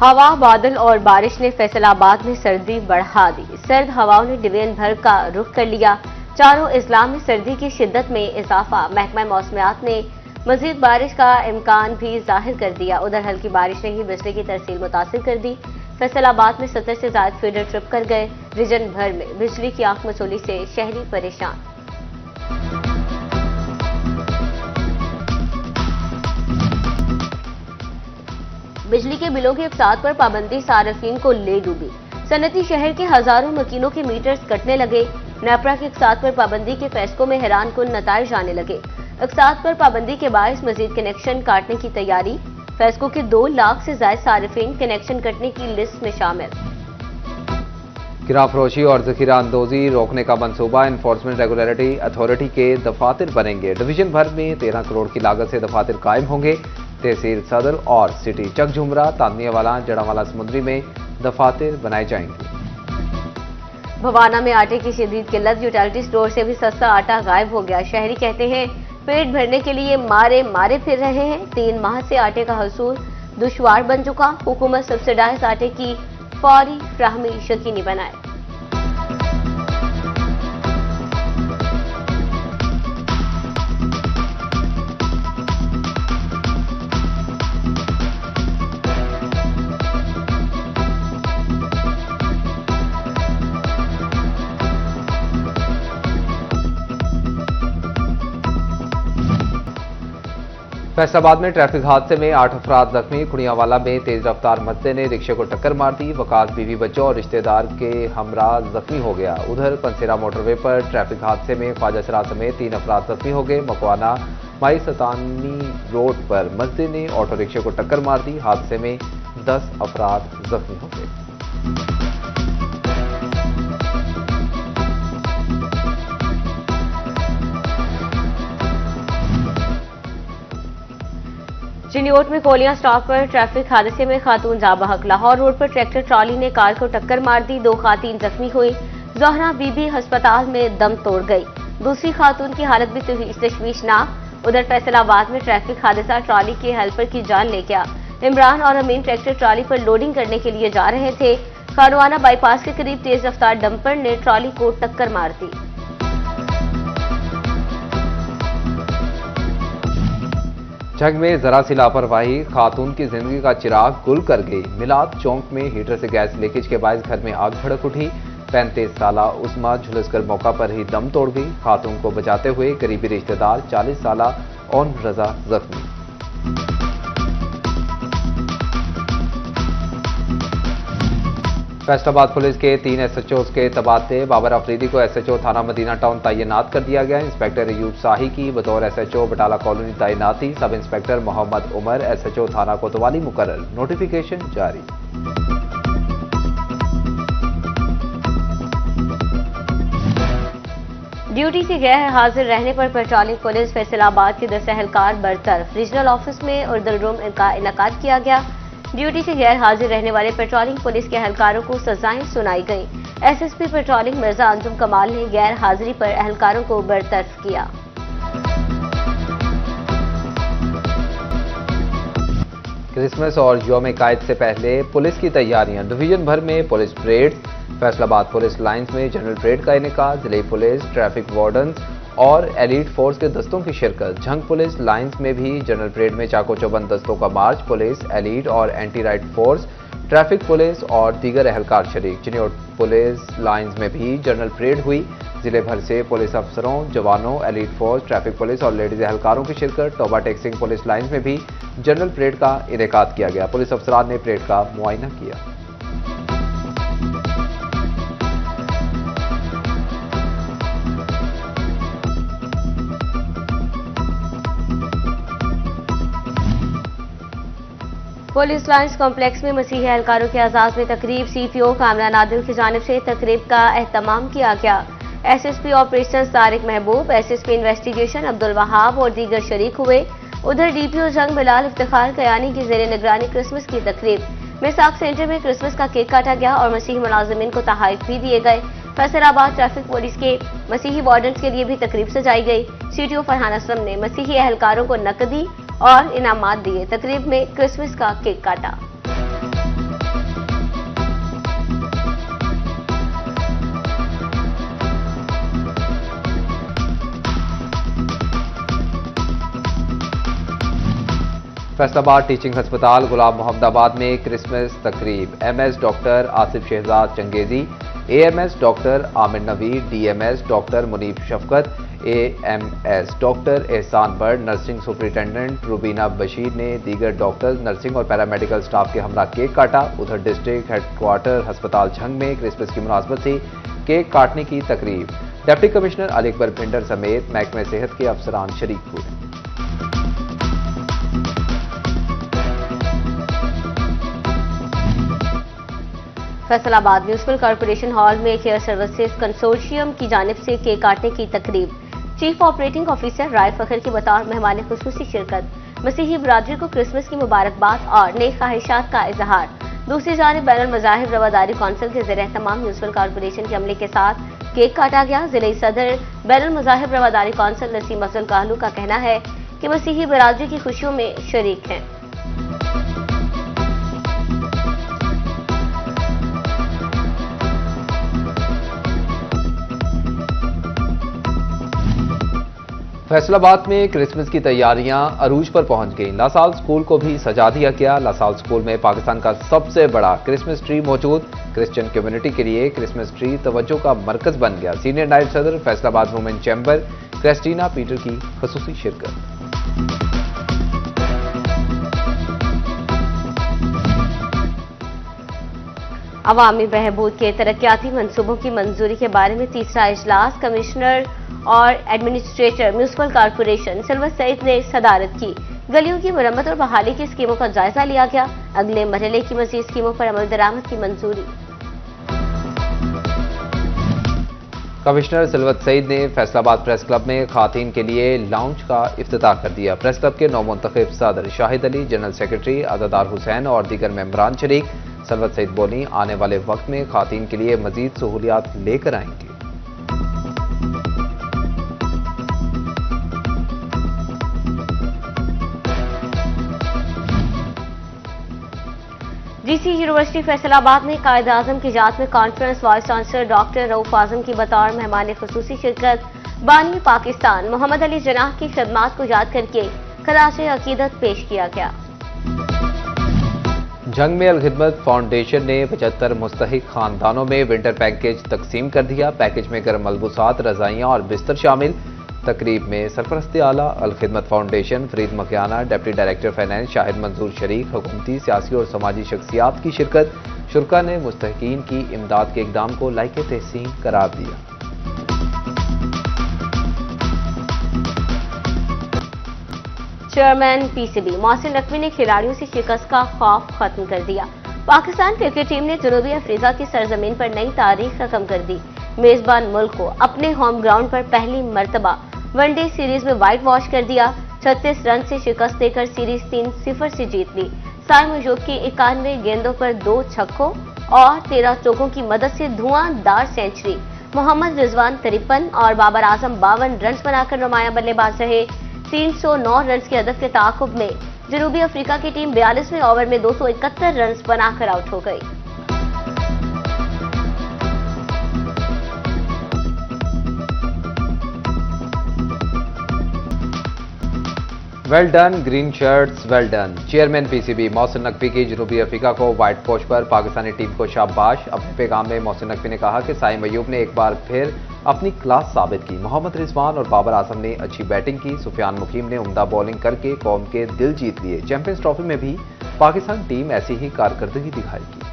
हवा, बादल और बारिश ने फैसलाबाद में सर्दी बढ़ा दी। सर्द हवाओं ने डिवीजन भर का रुख कर लिया। चारों अजला में सर्दी की शिद्दत में इजाफा। महकमा मौसमियात ने मजीद बारिश का इम्कान भी जाहिर कर दिया। उधर हल्की बारिश ने ही बिजली की तरसील मुतासिर कर दी। फैसलाबाद में 70 से ज्यादा फीडर ट्रिप कर गए। रीजन भर में बिजली की आंख मसोली से शहरी परेशान। बिजली के बिलों के इफ्तार पर पाबंदी सार्फिन को ले डूबी। सनती शहर के हजारों मकीनों के मीटर्स कटने लगे। नेपरा के इकसात पर पाबंदी के फैसलों में हैरान कुन नताइज आने लगे। इकसात पर पाबंदी के बायस मजीद कनेक्शन काटने की तैयारी। फैसलों के 2 लाख से ज्यादा सार्फिन कनेक्शन कटने की लिस्ट में शामिल। गिराफरोशी और जखीरा अंदोजी रोकने का मंसूबा। एनफोर्समेंट रेगुलेटरी अथॉरिटी के दफातर बनेंगे। डिवीजन भर में 13 करोड़ की लागत से दफातर कायम होंगे। तहसील सदर और सिटी चकझुमरा, तानियावाला, जड़ावाला समुद्री में दफातर बनाए जाएंगे। भवाना में आटे की शदीद किल्लत। यूटिलिटी स्टोर से भी सस्ता आटा गायब हो गया। शहरी कहते हैं पेट भरने के लिए मारे फिर रहे हैं। 3 माह से आटे का हसूल दुश्वार बन चुका। हुकूमत सब्सिडाइज आटे की फौरी फ्राहमी यकीनी बनाए। फैसलाबाद में ट्रैफिक हादसे में 8 अफराद जख्मी। कुड़ियावाला में तेज रफ्तार मद्दे ने रिक्शे को टक्कर मार दी। वकास बीवी बच्चों और रिश्तेदार के हमरा जख्मी हो गया। उधर पंसेरा मोटरवे पर ट्रैफिक हादसे में ख्वाजा सरा समेत 3 अफराद जख्मी हो गए। मकवाना माई सतानी रोड पर मस्जिद ने ऑटो रिक्शे को टक्कर मार दी। हादसे में 10 अफराद जख्मी हो गए। चिन्योट में कोलियां स्टॉप पर ट्रैफिक हादसे में खातून जाबहक। लाहौर रोड पर ट्रैक्टर ट्रॉली ने कार को टक्कर मार दी। 2 खातून जख्मी हुई। जोहरा बीबी अस्पताल में दम तोड़ गई। दूसरी खातून की हालत भी तशवीशनाक। उधर फैसलाबाद में ट्रैफिक हादसा ट्रॉली के हेल्पर की जान ले गया। इमरान और अमीन ट्रैक्टर ट्रॉली पर लोडिंग करने के लिए जा रहे थे। खानवाना बाईपास के करीब तेज रफ्तार डंपर ने ट्रॉली को टक्कर मार दी। झंग में जरा सी लापरवाही खातून की जिंदगी का चिराग गुल कर गई। मिलाद चौक में हीटर से गैस लीकेज के बायस घर में आग भड़क उठी। 35 साला उस्मा झुलसकर मौका पर ही दम तोड़ गई। खातून को बचाते हुए करीबी रिश्तेदार 40 साला ओन रजा जख्मी। फैसलाबाद पुलिस के 3 SHOs के तबादले। बाबर अफरीदी को SHO थाना मदीना टाउन तैनात कर दिया गया। इंस्पेक्टर अयूब शाही की बतौर SHO बटाला कॉलोनी तैनाती। Sub inspector Mohammad Umar SHO थाना कोतवाली मुकर्रर। नोटिफिकेशन जारी। ड्यूटी से गैर हाजिर रहने पर पेट्रोलिंग पुलिस फैसलाबाद के 10 एहलकार बरतरफ। रीजनल ऑफिस में उर्दल रूम का इनेकाद किया गया। ड्यूटी से गैर हाजिर रहने वाले पेट्रोलिंग पुलिस के एहलकारों को सजाएं सुनाई गई। SSP पेट्रोलिंग मिर्जा अंजुम कमाल ने गैर हाजिरी पर एहलकारों को बरतरफ किया। क्रिसमस और यौम कायद से पहले पुलिस की तैयारियां। डिवीजन भर में police parade. Faisalabad police lines में जनरल परेड का इनेकाद। जिले पुलिस, ट्रैफिक वार्डन्स और एलीट फोर्स के दस्तों की शिरकत। झंग पुलिस लाइंस में भी जनरल परेड में चाको चौबंद दस्तों का मार्च। पुलिस, एलीट और anti right force, traffic police और दीगर एहलकार शरीक। चिन्योट पुलिस लाइंस में भी जनरल परेड हुई। जिले भर से पुलिस अफसरों, जवानों, एलीट फोर्स, ट्रैफिक पुलिस और लेडीज एहलकारों की शिरकत। टोबा टेक्सिंग पुलिस लाइंस में भी जनरल परेड का इनेकाद किया गया। पुलिस अफसरान ने परेड का मुआयना किया। पुलिस लाइंस कॉम्प्लेक्स में मसीही एहलकारों के एजाज में तकरीब। CPO कामरान आदिल की जानिब से तकरीब का एहतमाम किया गया। SSP ऑपरेशन तारिक महबूब, SSP इन्वेस्टिगेशन अब्दुल वहाब और दीगर शरीक हुए। उधर DPO जंग बिलाल इफ्तिखार कयानी की जेर निगरानी क्रिसमस की तकरीब। मिसाक सेंटर में क्रिसमस का केक काटा गया और मसीही मुलाजिमीन को तहाइफ भी दिए गए। फैसलाबाद ट्रैफिक पुलिस के मसीही वार्डन्स के लिए भी तकरीब सजाई गई। CTO फरहान असलम ने मसीही एहलकारों को नकदी और इनामात दिए। तकरीब में क्रिसमस का केक काटा। फैसलाबाद टीचिंग अस्पताल गुलाम मोहम्मदाबाद में क्रिसमस तकरीब। MS doctor Asif Shahzad Changezi, AMS doctor Aamir Navi, DMS doctor Muneeb Shafqat, AMS doctor Ehsan Butt, nursing superintendent Rubina Bashir ने दीगर डॉक्टर्स, नर्सिंग और पैरामेडिकल स्टाफ के हमरा केक काटा। उधर डिस्ट्रिक्ट हेडक्वार्टर अस्पताल झंग में क्रिसमस की मुनासबत से केक काटने की तकरीब। डिप्टी कमिश्नर अली अकबर भिंडर समेत महकमे सेहत के अफसरान शरीक हुए। फैसलाबाद म्यूनिसिपल कॉर्पोरेशन हॉल में केयर सर्विसेज कंसोर्शियम की जानिब से केक काटने की तकरीब। चीफ ऑपरेटिंग ऑफिसर राय फखर की बतौर मेहमान खुसूसी शिरकत। मसीही बरादरी को क्रिसमस की मुबारकबाद और नेक ख्वाहिशात का इजहार। दूसरी जानिब बैनुल मज़ाहिब रवादारी कौंसिल के ज़रिए तमाम म्यूनिसिपल कॉर्पोरेशन के अमले के साथ केक काटा गया। जिले सदर बैनुल मज़ाहिब रवादारी कौंसिल नसीम अफजल काहलू का कहना है कि मसीही बरादरी की खुशियों में शरीक हैं। फैसलाबाद में क्रिसमस की तैयारियां अरूज पर पहुंच गईं। लासाल स्कूल को भी सजा दिया गया। लासाल स्कूल में पाकिस्तान का सबसे बड़ा क्रिसमस ट्री मौजूद। क्रिश्चियन कम्युनिटी के लिए क्रिसमस ट्री तवज्जो का मरकज बन गया। सीनियर नायब सदर Faisalabad women chamber Christina Peter की खुसूसी शिरकत। अवामी बहबूद के तरक्याती मंसूबों की मंजूरी के बारे में तीसरा इजलास कमिश्नर और एडमिनिस्ट्रेटर म्यूनिसिपल कॉर्पोरेशन सिल्वर सईद ने सदारत की। गलियों की मरम्मत और बहाली की स्कीमों का जायजा लिया गया। अगले मरहले की मज़ीद स्कीमों पर अमल दरामद की मंजूरी। कमिश्नर सिल्वर सईद ने फैसलाबाद प्रेस क्लब में खातन के लिए लाउंज का इफ्तिताह कर दिया। प्रेस क्लब के नौमुंतखब सदर शाहिद अली, जनरल सेक्रेटरी अज़ादार हुसैन और दीगर मेंबरान शरीक। सिल्वर सईद बोली, आने वाले वक्त में खातन के लिए मजीद सहूलियात लेकर आएंगे। डीसी यूनिवर्सिटी फैसलाबाद में कायद आजम की जात में conference vice chancellor doctor Rauf Azam की बतौर मेहमान खुसूसी शिरकत। बानी पाकिस्तान मोहम्मद अली जनाह की खदमात को याद करके खराजे अकीदत पेश किया गया। जंग में अलखिदमत फाउंडेशन ने 75 मुस्तहिक खानदानों में विंटर पैकेज तकसीम कर दिया। पैकेज में गर्म मलबूसात, रजाइयां और बिस्तर शामिल। तकरीब में सरपरस्त आला Alkhidmat foundation Farid Makiyana, deputy director finance Shahid Manzoor शरीक, हुकूमती, सियासी और समाजी शख्सियात की शिरकत। शुरका ने मुस्तहिकीन की इमदाद के इकदाम को लायक तहसीन करार दिया। चेयरमैन पीसीबी मोहसिन नकवी ने खिलाड़ियों से शिकस्त का खौफ खत्म कर दिया। पाकिस्तान क्रिकेट टीम ने जनूबी अफ्रीका की सरजमीन पर नई तारीख रकम कर दी। मेजबान मुल्क को अपने होम ग्राउंड पर पहली मर्तबा वनडे सीरीज में व्हाइट वॉश कर दिया। 36 रन से शिकस्त देकर सीरीज 3-0 से जीत ली। साइम अयूब की 91 गेंदों पर 2 छक्कों और 13 चौकों की मदद से धुआंधार सेंचुरी। मोहम्मद रिजवान 53 और बाबर आजम 52 रन बनाकर नुमाया बल्लेबाज रहे। 309 रन के हदफ के ताकुब में जनूबी अफ्रीका की टीम 42वें ओवर में 271 रन बनाकर आउट हो गई। Well done green shirts, well done. Chairman PCB Mohsin Naqvi की जनूबी अफ्रीका को व्हाइट वॉश पर पाकिस्तानी टीम को शाबाश। अपने पैगाम में मोहसिन नकवी ने कहा कि साइम अयूब ने एक बार फिर अपनी क्लास साबित की। मोहम्मद रिजवान और बाबर आजम ने अच्छी बैटिंग की। सुफियान मुकीम ने उम्दा बॉलिंग करके कौम के दिल जीत लिए। चैंपियंस ट्रॉफी में भी पाकिस्तान टीम ऐसी ही कारकर्दगी दिखाएगी।